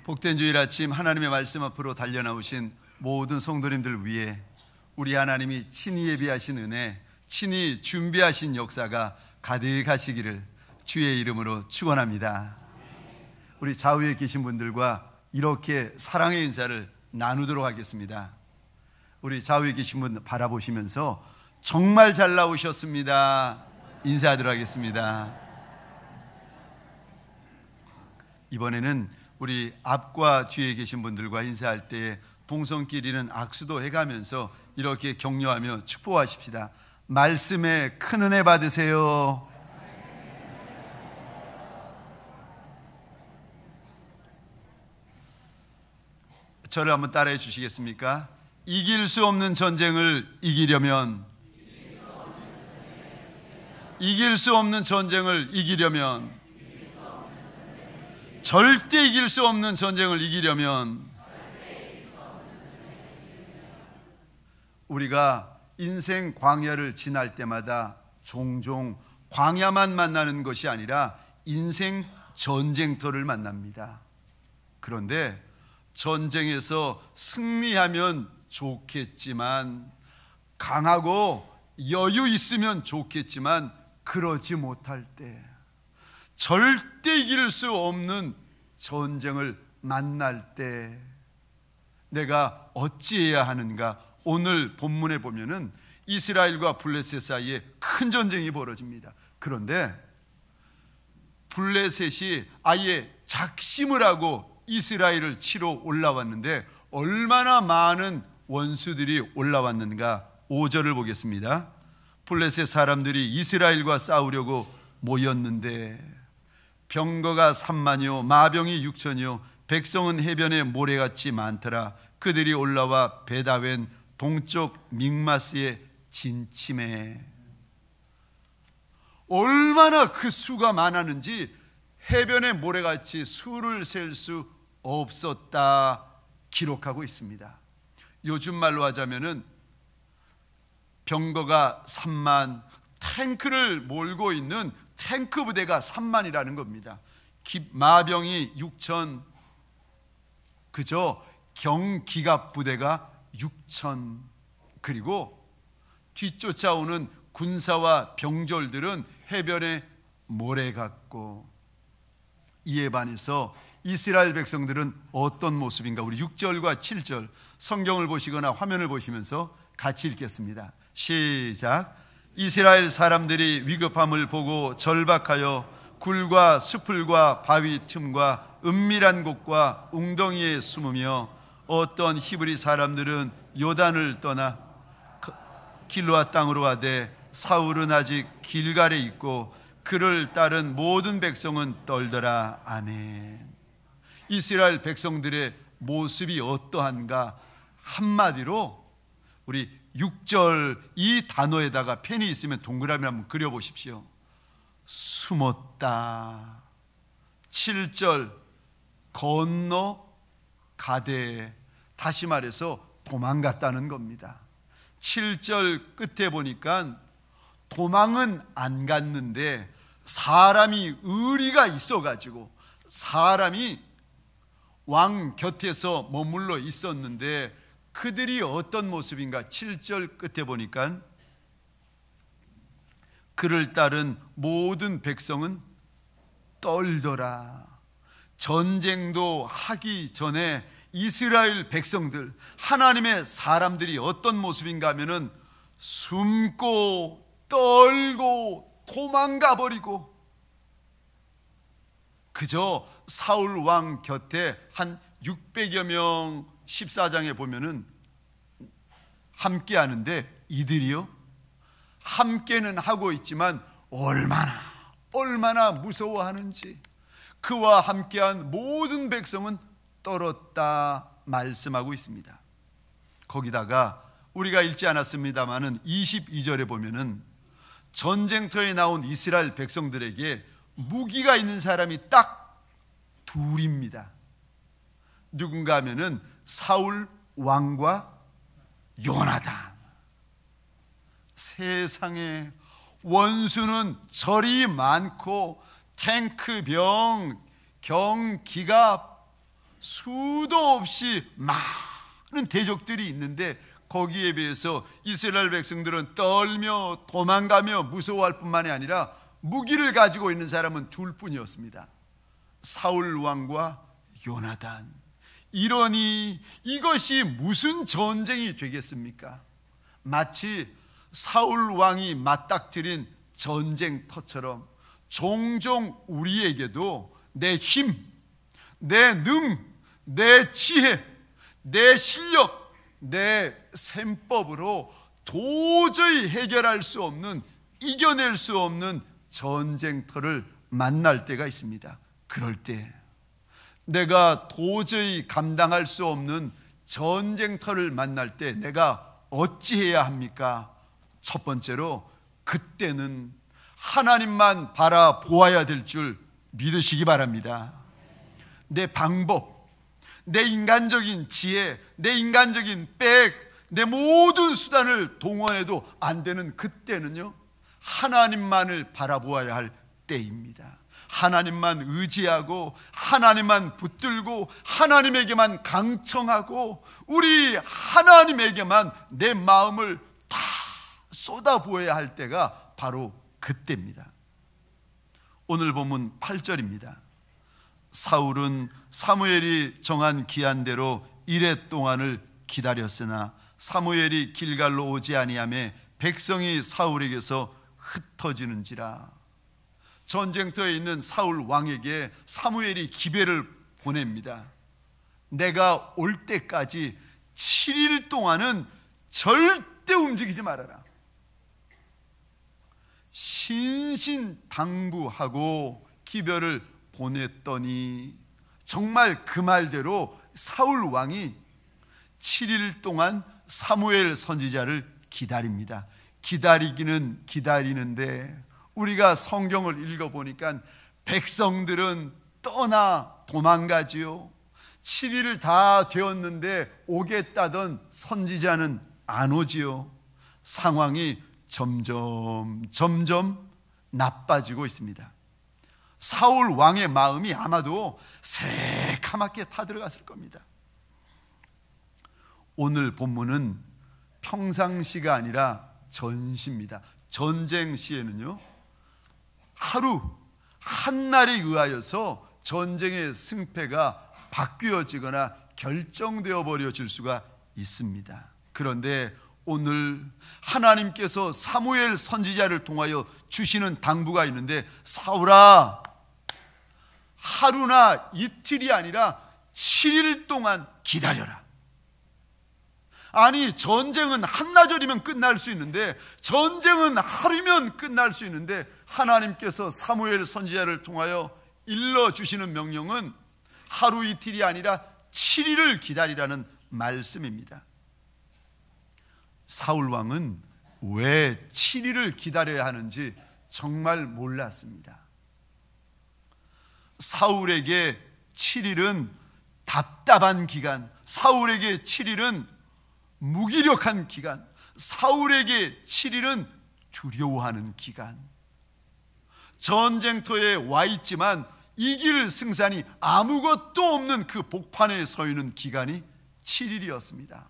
복된 주일 아침 하나님의 말씀 앞으로 달려나오신 모든 성도님들 위해 우리 하나님이 친히 예비하신 은혜, 친히 준비하신 역사가 가득하시기를 주의 이름으로 축원합니다. 우리 좌우에 계신 분들과 이렇게 사랑의 인사를 나누도록 하겠습니다. 우리 좌우에 계신 분 바라보시면서 정말 잘 나오셨습니다 인사하도록 하겠습니다. 이번에는 우리 앞과 뒤에 계신 분들과 인사할 때 동성끼리는 악수도 해가면서 이렇게 격려하며 축복하십시다. 말씀에 큰 은혜 받으세요. 저를 한번 따라해 주시겠습니까? 이길 수 없는 전쟁을 이기려면 절대 이길 수 없는 전쟁을 이기려면 우리가 인생 광야를 지날 때마다 종종 광야만 만나는 것이 아니라 인생 전쟁터를 만납니다. 그런데 전쟁에서 승리하면 좋겠지만, 강하고 여유 있으면 좋겠지만 그러지 못할 때, 절대 이길 수 없는 전쟁을 만날 때 내가 어찌해야 하는가? 오늘 본문에 보면은 이스라엘과 블레셋 사이에 큰 전쟁이 벌어집니다. 그런데 블레셋이 아예 작심을 하고 이스라엘을 치러 올라왔는데 얼마나 많은 원수들이 올라왔는가? 5절을 보겠습니다. 블레셋 사람들이 이스라엘과 싸우려고 모였는데 병거가 3만이요 마병이 6천이요 백성은 해변에 모래같이 많더라. 그들이 올라와 베다웬 동쪽 믹마스에 진침해. 얼마나 그 수가 많았는지 해변에 모래같이 수를 셀 수 없었다 기록하고 있습니다. 요즘 말로 하자면은 병거가 3만, 탱크를 몰고 있는 탱크 부대가 3만이라는 겁니다. 마병이 6천, 그저 경기갑 부대가 6천, 그리고 뒤쫓아오는 군사와 병졸들은 해변에 모래 같고. 이에 반해서 이스라엘 백성들은 어떤 모습인가? 우리 6절과 7절 성경을 보시거나 화면을 보시면서 같이 읽겠습니다. 시작. 이스라엘 사람들이 위급함을 보고 절박하여 굴과 수풀과 바위 틈과 은밀한 곳과 웅덩이에 숨으며, 어떤 히브리 사람들은 요단을 떠나 길르앗 땅으로 가되 사울은 아직 길갈에 있고 그를 따른 모든 백성은 떨더라. 아멘. 이스라엘 백성들의 모습이 어떠한가? 한마디로 우리 6절 이 단어에다가 펜이 있으면 동그라미 한번 그려보십시오. 숨었다. 7절 건너가되, 다시 말해서 도망갔다는 겁니다. 7절 끝에 보니까 도망은 안 갔는데 사람이 의리가 있어가지고 사람이 왕 곁에서 머물러 있었는데 그들이 어떤 모습인가? 7절 끝에 보니까 그를 따른 모든 백성은 떨더라. 전쟁도 하기 전에 이스라엘 백성들, 하나님의 사람들이 어떤 모습인가 하면은 숨고 떨고 도망가 버리고, 그저 사울 왕 곁에 한 600여 명 14장에 보면은 함께 하는데, 이들이요 함께는 하고 있지만 얼마나 무서워하는지, 그와 함께한 모든 백성은 떨었다 말씀하고 있습니다. 거기다가 우리가 읽지 않았습니다마는 22절에 보면은 전쟁터에 나온 이스라엘 백성들에게 무기가 있는 사람이 딱 둘입니다. 누군가 하면은 사울 왕과 요나단. 세상에 원수는 저리 많고 탱크병, 경기갑, 수도 없이 많은 대적들이 있는데 거기에 비해서 이스라엘 백성들은 떨며 도망가며 무서워할 뿐만이 아니라 무기를 가지고 있는 사람은 둘뿐이었습니다. 사울 왕과 요나단. 이러니 이것이 무슨 전쟁이 되겠습니까? 마치 사울 왕이 맞닥뜨린 전쟁터처럼 종종 우리에게도 내 힘, 내 능, 내 지혜, 내 실력, 내 셈법으로 도저히 해결할 수 없는, 이겨낼 수 없는 전쟁터를 만날 때가 있습니다. 그럴 때 내가 도저히 감당할 수 없는 전쟁터를 만날 때 내가 어찌해야 합니까? 첫 번째로 그때는 하나님만 바라보아야 될 줄 믿으시기 바랍니다. 내 방법, 내 인간적인 지혜, 내 인간적인 백, 내 모든 수단을 동원해도 안 되는 그때는요, 하나님만을 바라보아야 할 때입니다. 하나님만 의지하고 하나님만 붙들고 하나님에게만 강청하고 우리 하나님에게만 내 마음을 다 쏟아부어야 할 때가 바로 그때입니다. 오늘 본문 8절입니다. 사울은 사무엘이 정한 기한대로 이레 동안을 기다렸으나 사무엘이 길갈로 오지 아니하매 백성이 사울에게서 흩어지는지라. 전쟁터에 있는 사울 왕에게 사무엘이 기배를 보냅니다. 내가 올 때까지 7일 동안은 절대 움직이지 말아라. 신신당부하고 기별을 보냈더니 정말 그 말대로 사울 왕이 7일 동안 사무엘 선지자를 기다립니다. 기다리기는 기다리는데 우리가 성경을 읽어보니까 백성들은 떠나 도망가지요. 7일 다 되었는데 오겠다던 선지자는 안 오지요. 상황이 점점 나빠지고 있습니다. 사울 왕의 마음이 아마도 새카맣게 타들어갔을 겁니다. 오늘 본문은 평상시가 아니라 전시입니다. 전쟁 시에는요, 하루 한날에 의하여서 전쟁의 승패가 바뀌어지거나 결정되어 버려질 수가 있습니다. 그런데 오늘 하나님께서 사무엘 선지자를 통하여 주시는 당부가 있는데, 사울아, 하루나 이틀이 아니라 7일 동안 기다려라. 아니, 전쟁은 한나절이면 끝날 수 있는데, 전쟁은 하루면 끝날 수 있는데, 하나님께서 사무엘 선지자를 통하여 일러주시는 명령은 하루 이틀이 아니라 7일을 기다리라는 말씀입니다. 사울 왕은 왜 7일을 기다려야 하는지 정말 몰랐습니다. 사울에게 7일은 답답한 기간, 사울에게 7일은 무기력한 기간, 사울에게 7일은 두려워하는 기간. 전쟁터에 와 있지만 이길 승산이 아무것도 없는 그 복판에 서 있는 기간이 7일이었습니다.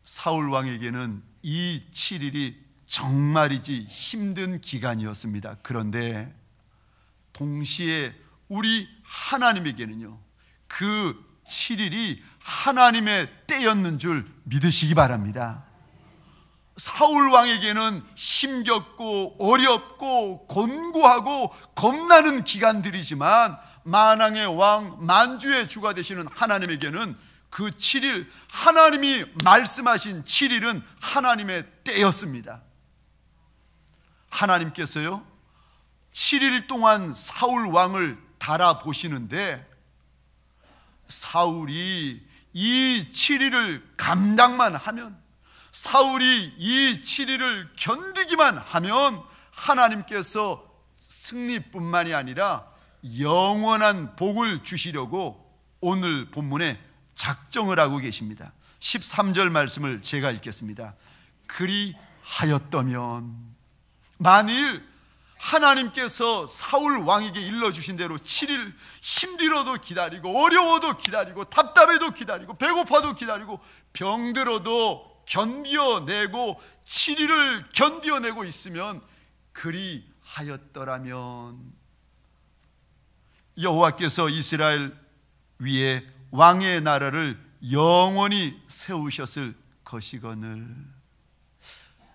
사울 왕에게는 이 7일이 정말이지 힘든 기간이었습니다. 그런데 동시에 우리 하나님에게는요, 그 7일이 하나님의 때였는 줄 믿으시기 바랍니다. 사울 왕에게는 힘겹고 어렵고 곤고하고 겁나는 기간들이지만 만왕의 왕, 만주의 주가 되시는 하나님에게는 그 7일, 하나님이 말씀하신 7일은 하나님의 때였습니다. 하나님께서요, 7일 동안 사울 왕을 달아보시는데, 사울이 이 7일을 감당만 하면, 사울이 이 7일을 견디기만 하면 하나님께서 승리뿐만이 아니라 영원한 복을 주시려고 오늘 본문에 작정을 하고 계십니다. 13절 말씀을 제가 읽겠습니다. 그리하였다면, 만일 하나님께서 사울 왕에게 일러주신 대로 7일 힘들어도 기다리고, 어려워도 기다리고, 답답해도 기다리고, 배고파도 기다리고, 병들어도 견디어내고 7일을 견디어내고 있으면, 그리하였더라면 여호와께서 이스라엘 위에 왕의 나라를 영원히 세우셨을 것이거늘.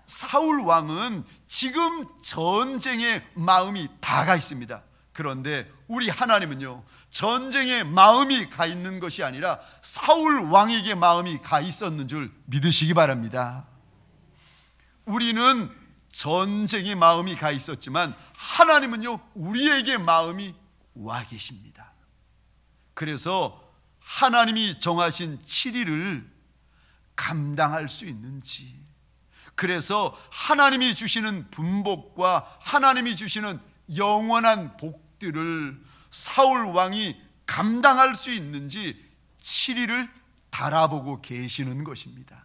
사울 왕은 지금 전쟁에 마음이 다가 있습니다. 그런데 우리 하나님은요, 전쟁에 마음이 가 있는 것이 아니라 사울 왕에게 마음이 가 있었는 줄 믿으시기 바랍니다. 우리는 전쟁에 마음이 가 있었지만 하나님은요, 우리에게 마음이 와 계십니다. 그래서 하나님이 정하신 7일을 감당할 수 있는지, 그래서 하나님이 주시는 분복과 하나님이 주시는 영원한 복들을 사울 왕이 감당할 수 있는지 7일을 달아보고 계시는 것입니다.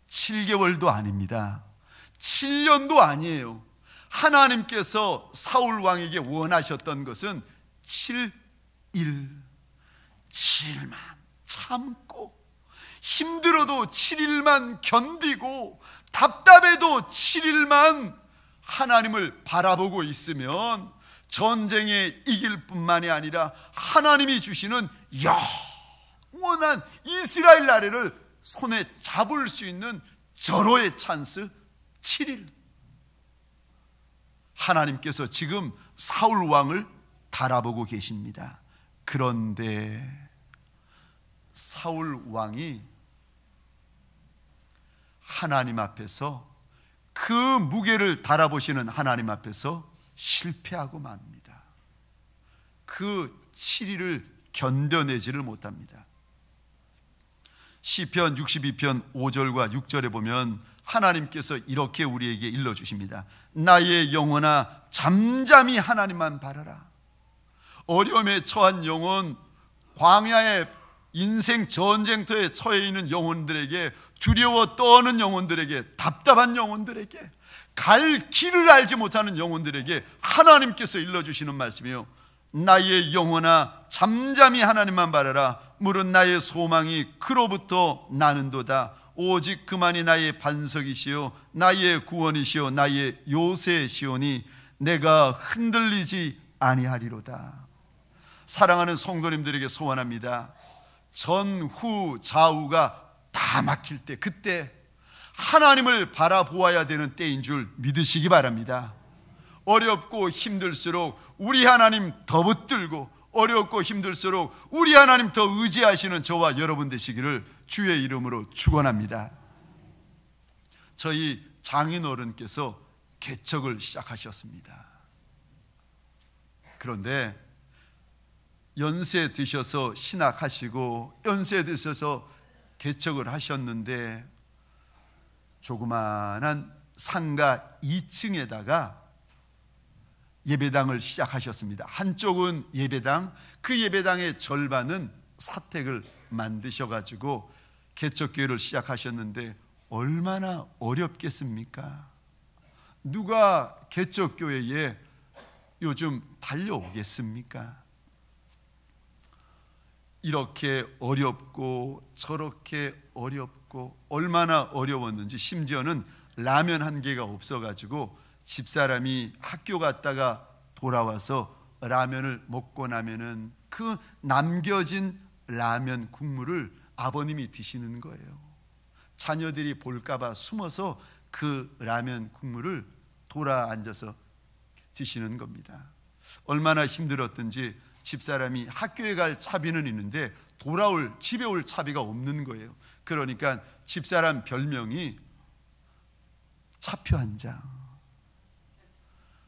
7개월도 아닙니다. 7년도 아니에요. 하나님께서 사울 왕에게 원하셨던 것은 7일, 7일만 참고, 힘들어도 7일만 견디고, 답답해도 7일만 하나님을 바라보고 있으면 전쟁에 이길 뿐만이 아니라 하나님이 주시는 영원한 이스라엘 나라를 손에 잡을 수 있는 절호의 찬스 7일. 하나님께서 지금 사울 왕을 바라보고 계십니다. 그런데 사울 왕이 하나님 앞에서, 그 무게를 달아보시는 하나님 앞에서 실패하고 맙니다. 그 7일을 견뎌내지를 못합니다. 시편 62편 5절과 6절에 보면 하나님께서 이렇게 우리에게 일러주십니다. 나의 영혼아, 잠잠히 하나님만 바라라. 어려움에 처한 영혼, 광야의 인생 전쟁터에 처해 있는 영혼들에게, 두려워 떠는 영혼들에게, 답답한 영혼들에게, 갈 길을 알지 못하는 영혼들에게 하나님께서 일러주시는 말씀이에요. 나의 영혼아, 잠잠히 하나님만 바라라. 물은 나의 소망이 그로부터 나는도다. 오직 그만이 나의 반석이시요 나의 구원이시요 나의 요새시오니 내가 흔들리지 아니하리로다. 사랑하는 성도님들에게 소원합니다. 전후 좌우가 다 막힐 때, 그때 하나님을 바라보아야 되는 때인 줄 믿으시기 바랍니다. 어렵고 힘들수록 우리 하나님 더 붙들고, 어렵고 힘들수록 우리 하나님 더 의지하시는 저와 여러분 되시기를 주의 이름으로 축원합니다. 저희 장인어른께서 개척을 시작하셨습니다. 그런데 연세 드셔서 신학하시고 연세 드셔서 개척을 하셨는데, 조그마한 상가 2층에다가 예배당을 시작하셨습니다. 한쪽은 예배당, 그 예배당의 절반은 사택을 만드셔가지고 개척교회를 시작하셨는데, 얼마나 어렵겠습니까? 누가 개척교회에 요즘 달려오겠습니까? 이렇게 어렵고 저렇게 어렵고, 얼마나 어려웠는지, 심지어는 라면 한 개가 없어가지고 집사람이 학교 갔다가 돌아와서 라면을 먹고 나면은 그 남겨진 라면 국물을 아버님이 드시는 거예요. 자녀들이 볼까봐 숨어서 그 라면 국물을 돌아 앉아서 드시는 겁니다. 얼마나 힘들었든지 집사람이 학교에 갈 차비는 있는데 집에 올 차비가 없는 거예요. 그러니까 집사람 별명이 차표 한 장.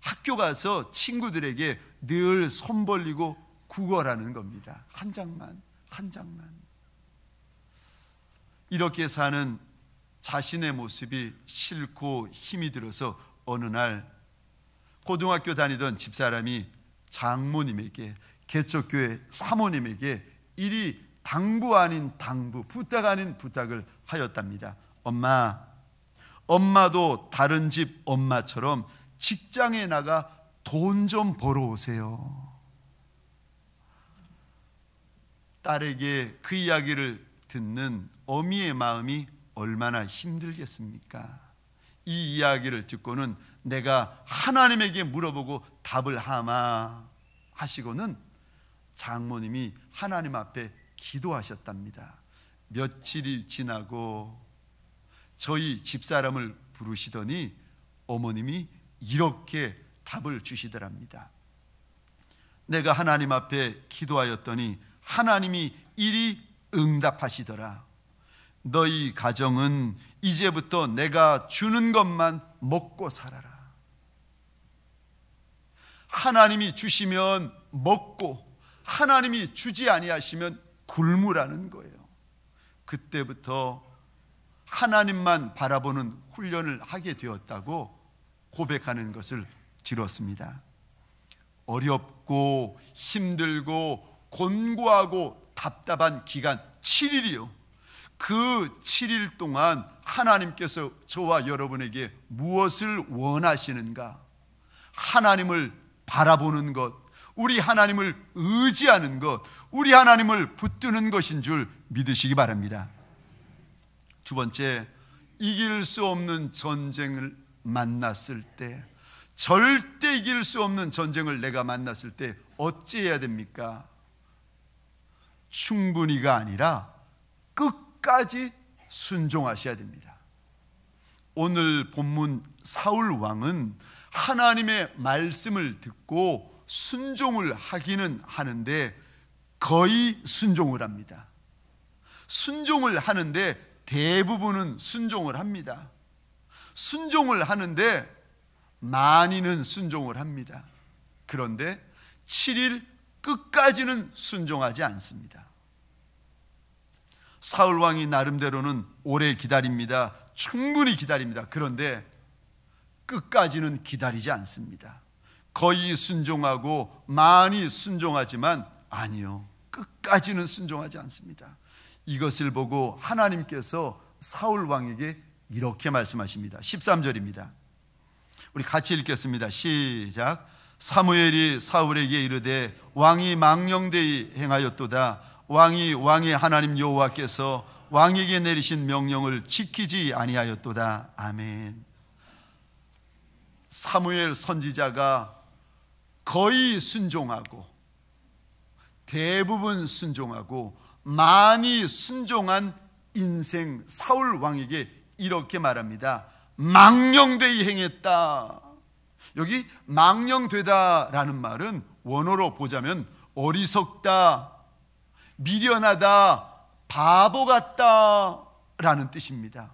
학교 가서 친구들에게 늘 손 벌리고 구걸하는 겁니다. 한 장만, 한 장만. 이렇게 사는 자신의 모습이 싫고 힘이 들어서 어느 날 고등학교 다니던 집사람이 장모님에게, 개척교회 사모님에게 이리 당부 아닌 당부, 부탁 아닌 부탁을 하였답니다. 엄마, 엄마도 다른 집 엄마처럼 직장에 나가 돈 좀 벌어오세요. 딸에게 그 이야기를 듣는 어미의 마음이 얼마나 힘들겠습니까? 이 이야기를 듣고는 내가 하나님에게 물어보고 답을 하마 하시고는 장모님이 하나님 앞에 기도하셨답니다. 며칠이 지나고 저희 집사람을 부르시더니 어머님이 이렇게 답을 주시더랍니다. 내가 하나님 앞에 기도하였더니 하나님이 이리 응답하시더라. 너희 가정은 이제부터 내가 주는 것만 먹고 살아라. 하나님이 주시면 먹고 하나님이 주지 아니하시면 굶으라는 거예요. 그때부터 하나님만 바라보는 훈련을 하게 되었다고 고백하는 것을 들었습니다. 어렵고 힘들고 곤고하고 답답한 기간 7일이요. 그 7일 동안 하나님께서 저와 여러분에게 무엇을 원하시는가? 하나님을 바라보는 것, 우리 하나님을 의지하는 것, 우리 하나님을 붙드는 것인 줄 믿으시기 바랍니다. 두 번째, 이길 수 없는 전쟁을 만났을 때, 절대 이길 수 없는 전쟁을 내가 만났을 때 어찌해야 됩니까? 충분히가 아니라 끝까지 순종하셔야 됩니다. 오늘 본문 사울 왕은 하나님의 말씀을 듣고 순종을 하기는 하는데 거의 순종을 합니다. 순종을 하는데 대부분은 순종을 합니다. 순종을 하는데 많이는 순종을 합니다. 그런데 7일 끝까지는 순종하지 않습니다. 사울 왕이 나름대로는 오래 기다립니다. 충분히 기다립니다. 그런데 끝까지는 기다리지 않습니다. 거의 순종하고 많이 순종하지만 아니요, 끝까지는 순종하지 않습니다. 이것을 보고 하나님께서 사울 왕에게 이렇게 말씀하십니다. 13절입니다. 우리 같이 읽겠습니다. 시작. 사무엘이 사울에게 이르되 왕이 망령되이 행하였도다. 왕의 하나님 여호와께서 왕에게 내리신 명령을 지키지 아니하였도다. 아멘. 사무엘 선지자가 거의 순종하고 대부분 순종하고 많이 순종한 인생 사울 왕에게 이렇게 말합니다. 망령되이 행했다. 여기 망령되다라는 말은 원어로 보자면 어리석다, 미련하다, 바보 같다라는 뜻입니다.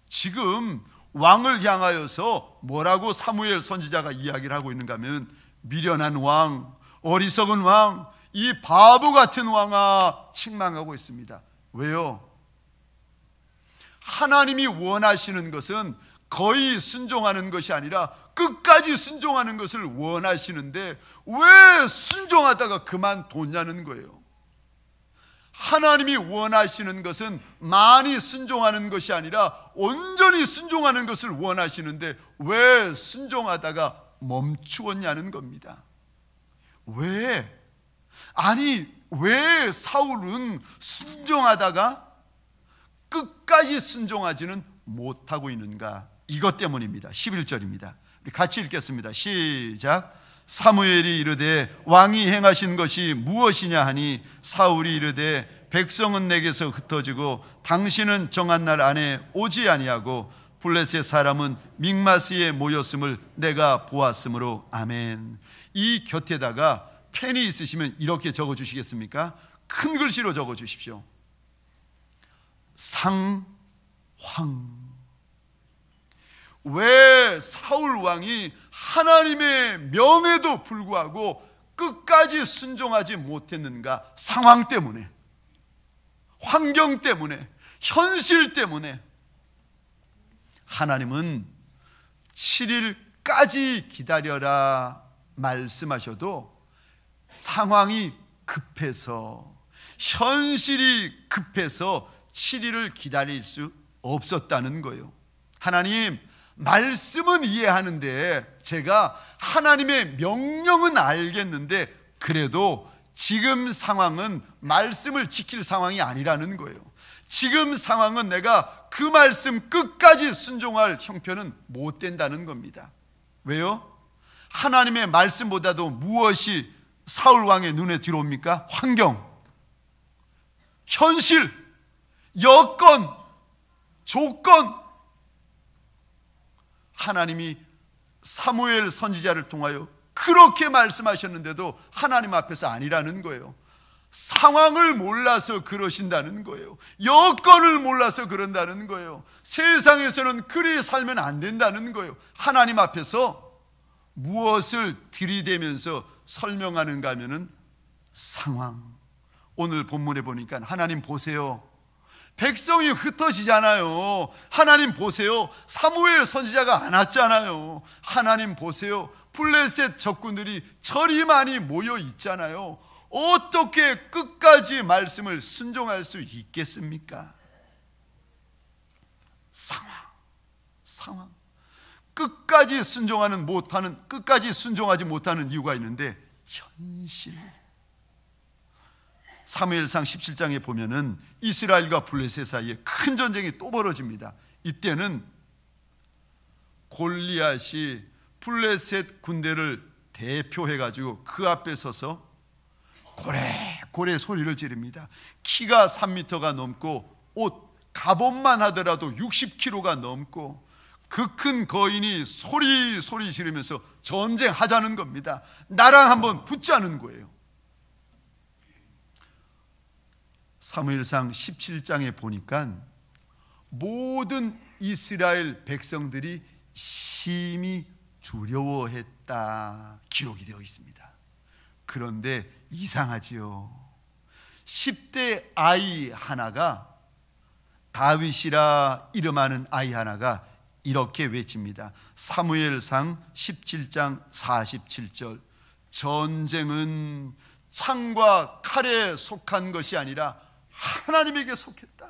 지금 왕을 향하여서 뭐라고 사무엘 선지자가 이야기를 하고 있는가 하면 미련한 왕, 어리석은 왕, 이 바보 같은 왕아 책망하고 있습니다. 왜요? 하나님이 원하시는 것은 거의 순종하는 것이 아니라 끝까지 순종하는 것을 원하시는데 왜 순종하다가 그만뒀냐는 거예요. 하나님이 원하시는 것은 많이 순종하는 것이 아니라 온전히 순종하는 것을 원하시는데 왜 순종하다가 멈추었냐는 겁니다. 왜? 아니, 왜 사울은 순종하다가 끝까지 순종하지는 못하고 있는가? 이것 때문입니다. 11절입니다. 우리 같이 읽겠습니다. 시작. 사무엘이 이르되 왕이 행하신 것이 무엇이냐 하니 사울이 이르되 백성은 내게서 흩어지고 당신은 정한 날 안에 오지 아니하고 블레셋 사람은 믹마스에 모였음을 내가 보았으므로. 아멘. 이 곁에다가 펜이 있으시면 이렇게 적어주시겠습니까? 큰 글씨로 적어주십시오. 상황. 왜 사울 왕이 하나님의 명에도 불구하고 끝까지 순종하지 못했는가? 상황 때문에, 환경 때문에, 현실 때문에. 하나님은 7일까지 기다려라 말씀하셔도 상황이 급해서, 현실이 급해서 7일을 기다릴 수 없었다는 거예요. 하나님, 말씀은 이해하는데 제가 하나님의 명령은 알겠는데 그래도 지금 상황은 말씀을 지킬 상황이 아니라는 거예요. 지금 상황은 내가 그 말씀 끝까지 순종할 형편은 못 된다는 겁니다. 왜요? 하나님의 말씀보다도 무엇이 사울 왕의 눈에 들어옵니까? 환경, 현실, 여건, 조건. 하나님이 사무엘 선지자를 통하여 그렇게 말씀하셨는데도 하나님 앞에서 아니라는 거예요. 상황을 몰라서 그러신다는 거예요. 여건을 몰라서 그런다는 거예요. 세상에서는 그리 살면 안 된다는 거예요. 하나님 앞에서 무엇을 들이대면서 설명하는가 하면은 상황. 오늘 본문에 보니까 하나님 보세요, 백성이 흩어지잖아요. 하나님 보세요, 사무엘 선지자가 안 왔잖아요. 하나님 보세요, 블레셋 적군들이 저리 많이 모여 있잖아요. 어떻게 끝까지 말씀을 순종할 수 있겠습니까? 상황. 끝까지 순종하지 못하는 이유가 있는데 현실. 사무엘상 17장에 보면은 이스라엘과 블레셋 사이에 큰 전쟁이 또 벌어집니다. 이때는 골리앗이 블레셋 군대를 대표해가지고 그 앞에 서서 고래 소리를 지릅니다. 키가 3m가 넘고 옷 갑옷만 하더라도 60kg가 넘고 그 큰 거인이 소리 지르면서 전쟁하자는 겁니다. 나랑 한번 붙자는 거예요. 사무엘상 17장에 보니까 모든 이스라엘 백성들이 심히 두려워했다 기록이 되어 있습니다. 그런데 이상하지요. 10대 아이 하나가, 다윗이라 이름하는 아이 하나가 이렇게 외칩니다. 사무엘상 17장 47절. 전쟁은 창과 칼에 속한 것이 아니라 하나님에게 속했다.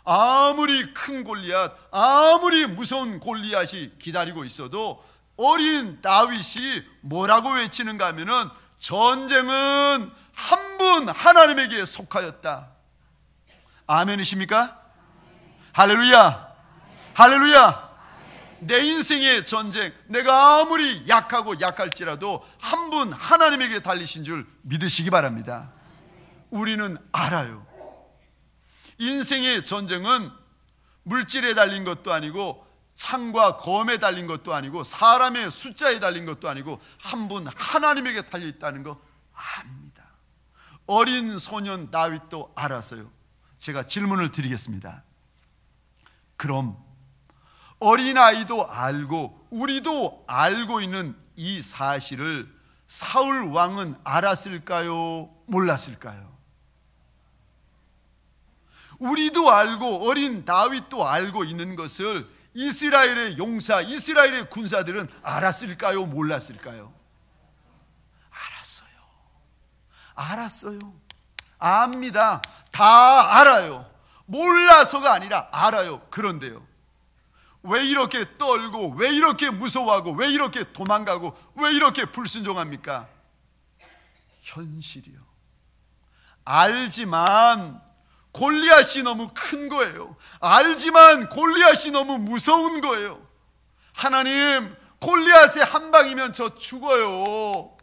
아무리 큰 골리앗, 아무리 무서운 골리앗이 기다리고 있어도 어린 다윗이 뭐라고 외치는가 하면은 전쟁은 한 분 하나님에게 속하였다. 아멘이십니까? 할렐루야. 할렐루야. 내 인생의 전쟁, 내가 아무리 약하고 약할지라도 한 분 하나님에게 달리신 줄 믿으시기 바랍니다. 우리는 알아요. 인생의 전쟁은 물질에 달린 것도 아니고 창과 검에 달린 것도 아니고 사람의 숫자에 달린 것도 아니고 한 분 하나님에게 달려있다는 거 압니다. 어린 소년 다윗도 알았어요. 제가 질문을 드리겠습니다. 그럼 어린아이도 알고 우리도 알고 있는 이 사실을 사울 왕은 알았을까요? 몰랐을까요? 우리도 알고 어린 다윗도 알고 있는 것을 이스라엘의 용사, 이스라엘의 군사들은 알았을까요? 몰랐을까요? 알았어요. 압니다. 다 알아요. 몰라서가 아니라 알아요. 그런데요, 왜 이렇게 떨고, 왜 이렇게 무서워하고, 왜 이렇게 도망가고, 왜 이렇게 불순종합니까? 현실이요. 알지만 골리앗이 너무 큰 거예요. 알지만 골리앗이 너무 무서운 거예요. 하나님, 골리앗의 한 방이면 저 죽어요.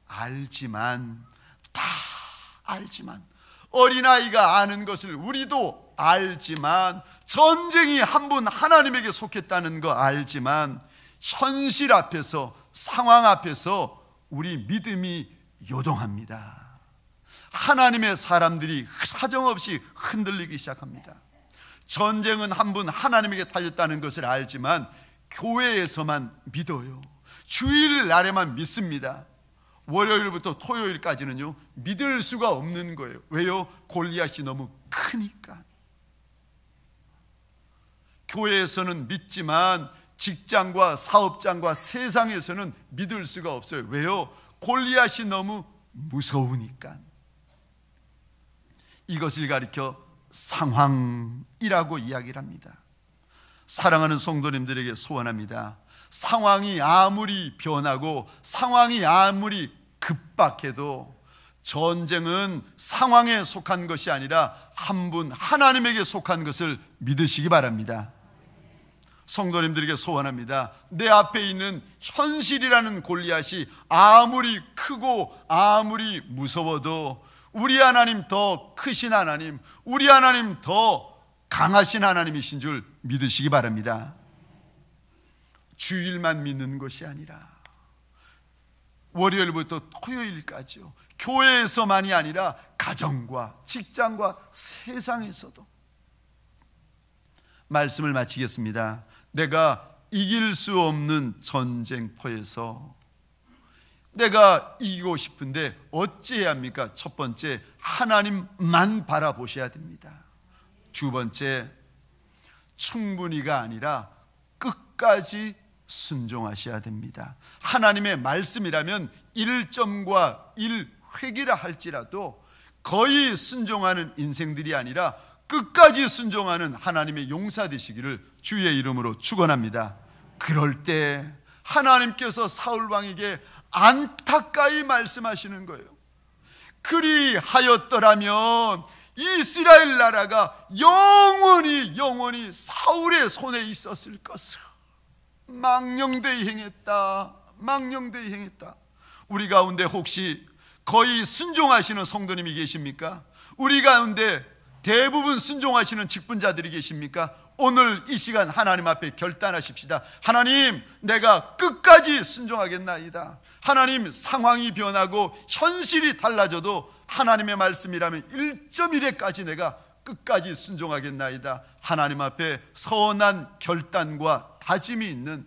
알지만, 다 알지만, 어린아이가 아는 것을 우리도 알지만, 전쟁이 한 분 하나님에게 속했다는 거 알지만, 현실 앞에서, 상황 앞에서 우리 믿음이 요동합니다. 하나님의 사람들이 사정없이 흔들리기 시작합니다. 전쟁은 한 분 하나님에게 달렸다는 것을 알지만 교회에서만 믿어요. 주일날에만 믿습니다. 월요일부터 토요일까지는요, 믿을 수가 없는 거예요. 왜요? 골리앗이 너무 크니까. 교회에서는 믿지만 직장과 사업장과 세상에서는 믿을 수가 없어요. 왜요? 골리앗이 너무 무서우니까. 이것을 가리켜 상황이라고 이야기를 합니다. 사랑하는 성도님들에게 소원합니다. 상황이 아무리 변하고 상황이 아무리 급박해도 전쟁은 상황에 속한 것이 아니라 한 분 하나님에게 속한 것을 믿으시기 바랍니다. 성도님들에게 소원합니다. 내 앞에 있는 현실이라는 골리앗이 아무리 크고 아무리 무서워도 우리 하나님 더 크신 하나님, 우리 하나님 더 강하신 하나님이신 줄 믿으시기 바랍니다. 주일만 믿는 것이 아니라 월요일부터 토요일까지요, 교회에서만이 아니라 가정과 직장과 세상에서도. 말씀을 마치겠습니다. 내가 이길 수 없는 전쟁터에서 내가 이기고 싶은데 어찌해야 합니까? 첫 번째, 하나님만 바라보셔야 됩니다. 두 번째, 충분히가 아니라 끝까지 순종하셔야 됩니다. 하나님의 말씀이라면 1점과 1획이라 할지라도 거의 순종하는 인생들이 아니라 끝까지 순종하는 하나님의 용사 되시기를 주의 이름으로 축원합니다. 그럴 때 하나님께서 사울왕에게 안타까이 말씀하시는 거예요. 그리하였더라면 이스라엘 나라가 영원히 사울의 손에 있었을 것을. 망령되이 행했다. 우리 가운데 혹시 거의 순종하시는 성도님이 계십니까? 우리 가운데 대부분 순종하시는 직분자들이 계십니까? 오늘 이 시간 하나님 앞에 결단하십시다. 하나님, 내가 끝까지 순종하겠나이다. 하나님, 상황이 변하고 현실이 달라져도 하나님의 말씀이라면 1.1회까지 내가 끝까지 순종하겠나이다. 하나님 앞에 선한 결단과 다짐이 있는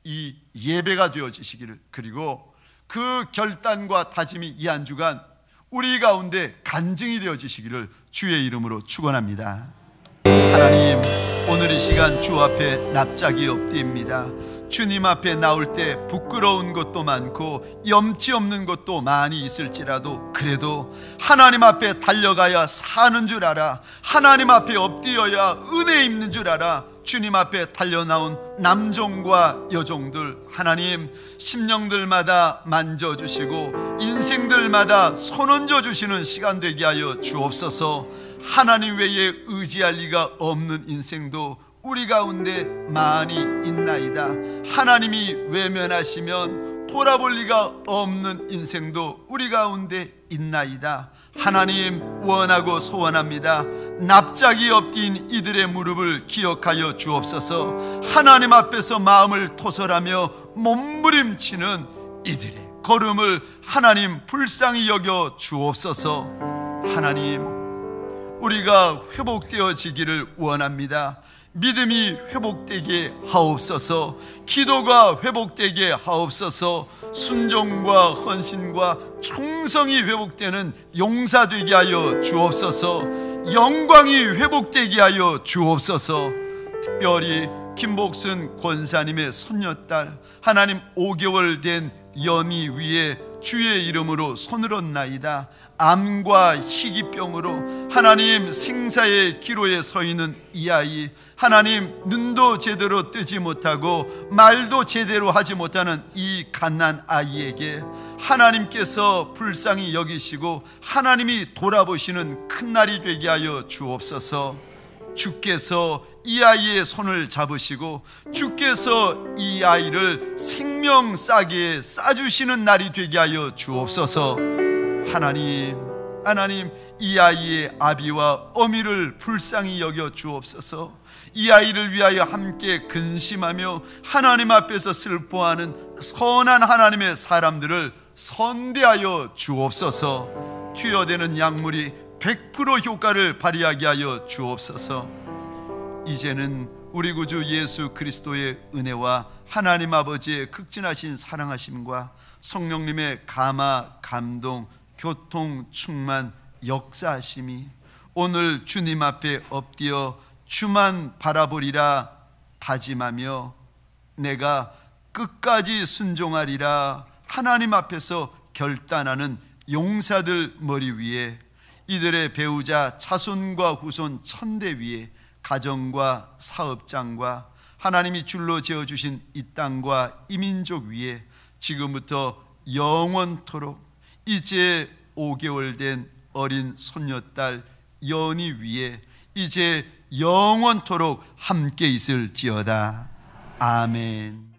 이 예배가 되어지시기를, 그리고 그 결단과 다짐이 이 한 주간 우리 가운데 간증이 되어지시기를 주의 이름으로 축원합니다. 하나님, 오늘 이 시간 주 앞에 납작이 엎드립니다. 주님 앞에 나올 때 부끄러운 것도 많고 염치 없는 것도 많이 있을지라도 그래도 하나님 앞에 달려가야 사는 줄 알아. 하나님 앞에 엎드려야 은혜 입는 줄 알아. 주님 앞에 달려나온 남종과 여종들, 하나님 심령들마다 만져주시고 인생들마다 손 얹어주시는 시간 되게 하여 주옵소서. 하나님 외에 의지할 리가 없는 인생도 우리 가운데 많이 있나이다. 하나님이 외면하시면 돌아볼 리가 없는 인생도 우리 가운데 있나이다. 하나님, 원하고 소원합니다. 납작이 엎드린 이들의 무릎을 기억하여 주옵소서. 하나님 앞에서 마음을 토설하며 몸부림치는 이들의 걸음을 하나님 불쌍히 여겨 주옵소서. 하나님, 우리가 회복되어지기를 원합니다. 믿음이 회복되게 하옵소서. 기도가 회복되게 하옵소서. 순종과 헌신과 충성이 회복되는 용사 되게 하여 주옵소서. 영광이 회복되게 하여 주옵소서. 특별히 김복순 권사님의 손녀딸, 하나님 5개월 된 연희 위에 주의 이름으로 손을 얹나이다. 암과 희귀병으로 하나님 생사의 기로에 서 있는 이 아이, 하나님 눈도 제대로 뜨지 못하고 말도 제대로 하지 못하는 이 갓난 아이에게 하나님께서 불쌍히 여기시고 하나님이 돌아보시는 큰 날이 되게 하여 주옵소서. 주께서 이 아이의 손을 잡으시고 주께서 이 아이를 생명싸게 싸주시는 날이 되게 하여 주옵소서. 하나님, 이 아이의 아비와 어미를 불쌍히 여겨 주옵소서. 이 아이를 위하여 함께 근심하며 하나님 앞에서 슬퍼하는 선한 하나님의 사람들을 선대하여 주옵소서. 투여되는 약물이 100% 효과를 발휘하게 하여 주옵소서. 이제는 우리 구주 예수 그리스도의 은혜와 하나님 아버지의 극진하신 사랑하심과 성령님의 감화, 감동, 교통, 충만, 역사하심이 오늘 주님 앞에 엎드려 주만 바라보리라 다짐하며 내가 끝까지 순종하리라 하나님 앞에서 결단하는 용사들 머리 위에, 이들의 배우자 자손과 후손 천대 위에 가정과 사업장과 하나님이 줄로 지어주신 이 땅과 이 민족 위에 지금부터 영원토록 이제 5개월 된 어린 손녀딸 연희 위에 이제 영원토록 함께 있을지어다. 아멘.